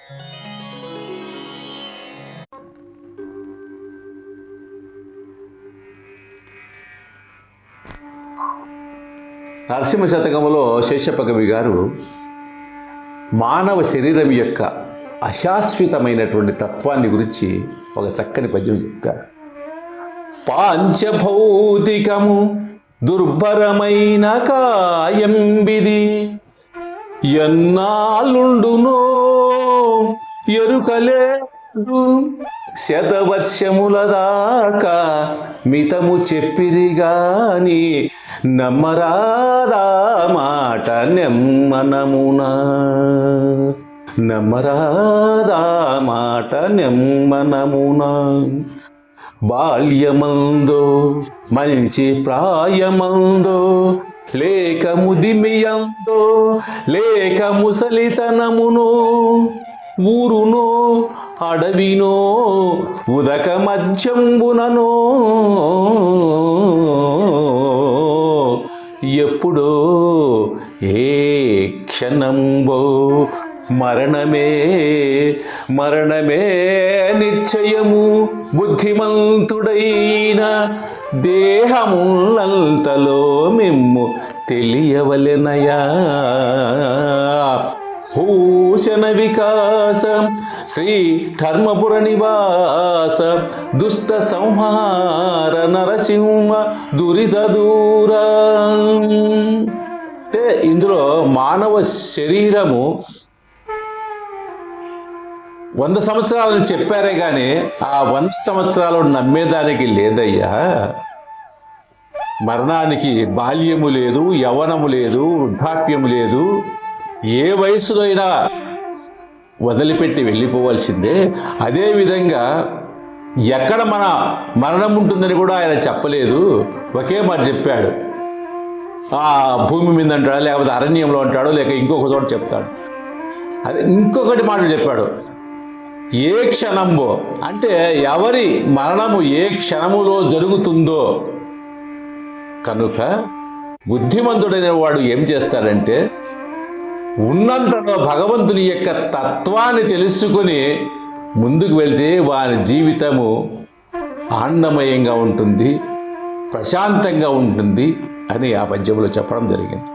నరసింహ శతకములో శేషప్ప కవి గారు మానవ శరీరం యొక్క అశాశ్వతమైనటువంటి తత్వాన్ని గురించి ఒక చక్కని పద్యం చెప్తారు. పాంచభౌతికము దుర్భరమైన కాయంబిది, ఎన్నాళ్ళుండునో ఎరుకలేదు, శతవర్షముల దాకా మితము చెప్పిరిగాని నమ్మరాదా మాట నెమ్మనమునా, నమ్మరాదా మాట నెమ్మనమునా. బాల్యమందో మంచి ప్రాయమందో, లేక ముదిమియందో లేక ముసలితనమునో, ఊరునో అడవినో ఉదక మధ్యంబుననో, ఎప్పుడో ఏ క్షణంబో మరణమే మరణమే నిశ్చయము, బుద్ధిమంతుడైన దేహములంతలో మిమ్ము తెలియవలెనయా. భూషణ వికాస శ్రీ ధర్మపుర నివాస, దుష్ట సంహార నరసింహ దురిత దూర. అంటే ఇందులో మానవ శరీరము 100 సంవత్సరాలను చెప్పారే కానీ ఆ 100 సంవత్సరాలు నమ్మేదానికి లేదయ్యా. మరణానికి బాల్యము లేదు, యవ్వనము లేదు, వృద్ధాప్యము లేదు. ఏ వయసులో అయినా వదిలిపెట్టి వెళ్ళిపోవాల్సిందే. అదేవిధంగా ఎక్కడ మన మరణం ఉంటుందని కూడా ఆయన చెప్పలేదు. ఒకే మాట చెప్పాడు. ఆ భూమి మీద అంటాడు, లేకపోతే అరణ్యంలో అంటాడు, లేక ఇంకొక చోట చెప్తాడు. అదే ఇంకొకటి మాట చెప్పాడు, ఏ క్షణంలో, అంటే ఎవరి మరణము ఏ క్షణములో జరుగుతుందో. కనుక బుద్ధిమంతుడైన వాడు ఏం చేస్తాడంటే ఉన్నంతలో భగవంతుని యొక్క తత్వాన్ని తెలుసుకొని ముందుకు వెళ్తే వారి జీవితము ఆనందమయంగా ఉంటుంది, ప్రశాంతంగా ఉంటుంది అని ఆ పద్యంలో చెప్పడం జరిగింది.